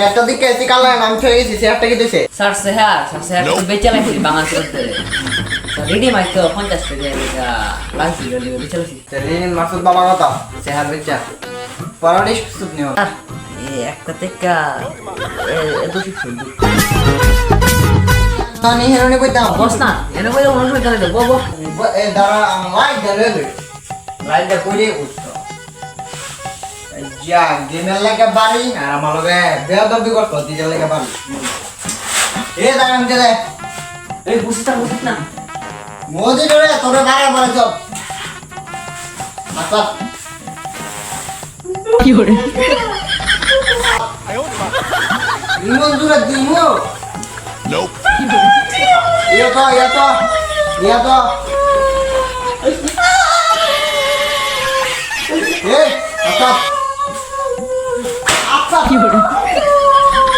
একটা দিকে এসি কালা নাম ছয়ে গেছি শেয়ারটা কি দিছে স্যার স্যার তো বেচে লাগছি বাঙাল করতে রেডি মাইক তো 50 টাকা এটা লাগছি রেডি বেচে লাগছি রিন মাসুদ বাবা কথা শেয়ার বেচা পরাডিশ সুদ নিও এই একটা টাকা এত কিছু তানি হেরনে কইতাম বস না এনে কইলে মন করে দেব বব এ দাঁড়া লাইট জ্বালালে লাইটটা কইরে উঠতো যা গেমের লাগে বাড়ি আর আমার লগে বেয়াদবি করতো দিজের লাগে বাড়ি এ দাঁড়া আমি দে এই বুঝছ না মোদি রে তোরে বাড়া বাড়া চল মাতা কি হরে ইমন দূরে দিমো Nope. ইয়া তো এ আচ্ছা কি হরে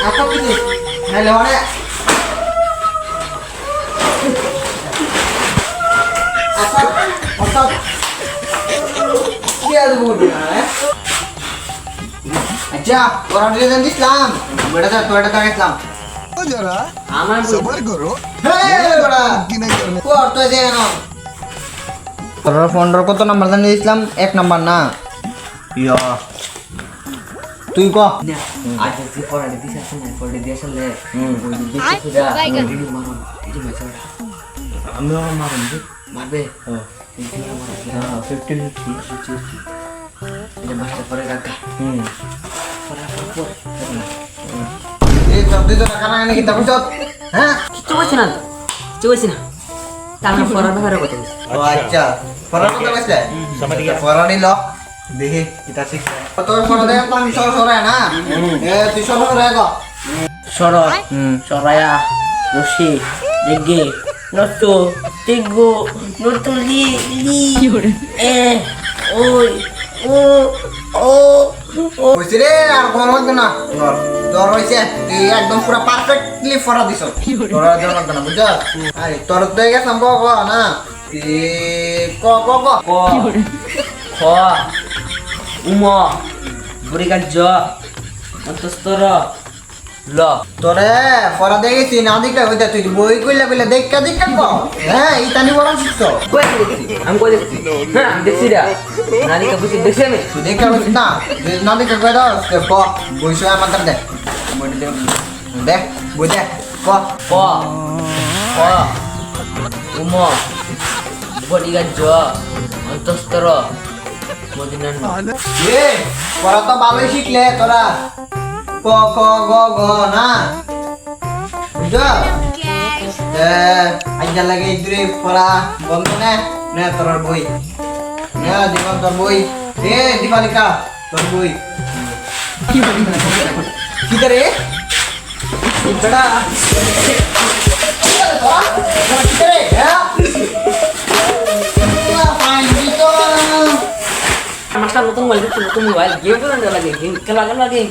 আচ্ছা কি হ্যালো মানে আচ্ছা কি আর বলবি হ্যাঁ আচ্ছা ওরা ডিজাইন দিলাম বেটা তো এটা কাটলাম जरा আমার सबर करो হে বড়া की नहीं करने কোর তো দে না তোর ফোনটার কত নাম্বার জানি দিছিলাম এক নাম্বার না ইয়া তুই ক আজ যে পড়ালে দিছাছ না পড়ে দিছলে ওই দিকে খুদা রেডি মারুন এই যে মেসেজ আমি মারুন মারবে এই যে আমার 15 এটা মাস্টার পরে কাকা এই সব দিতো না কানা নাকি তা বুঝছ হ্যাঁ কিছু বলছি না তার পড়ার ব্যাপারে কথা বলছি ও আচ্ছা পড়া কত বসলে পড়া নিল দেখি কিটা শিখ তোর পড়া দে পান সর না এ তুই সর গো সর সরায়া রশি দেগে নটো তেগো নটলি লি কি হরে এ ওই ও ও কইছি রে আর কোন লাগবে না জ্বর হইছে তুই একদম পুরো পারফেক্টলি পড়া দিছ তোর জ্বর লাগবে না বুঝছ আরে তোর তো গেছাম ক না তুই ক ক কি হরে খ উম বুড়িগার জ অন্তস্তর ল তোরে পড়া দেখেছি না দিকে হইতে তুই বই কইলে দেখা ক হ্যাঁ ইতানি বড় শিখছ কই দেখছি আমি কই দেখছি হ্যাঁ আমি দেখছি রা নালিকা বুঝি দেখছি আমি তুই দেখা হইছিস না যে না দিকে কই দাও সে ক বইছ আমার দে বই দে দেখ বই দেখ ক ক খ উম বুড়িগার জ অন্তস্তর মদিনান এ পড়া তো ভালোই শিখলে তোরা ক খ গ ঘ না বুঝছ আজ্ঞা লাগে ইদরে পড়া বন্ধ নে তোর বই নে দিবান তোর বই এ দিবালিকা তোর বই কি হরে কি করে বেটা কি করে হ্যাঁ ফাইন দিতো মাস্টার নতুন মোবাইল গেম করে লাগে গেম খেলা লাগে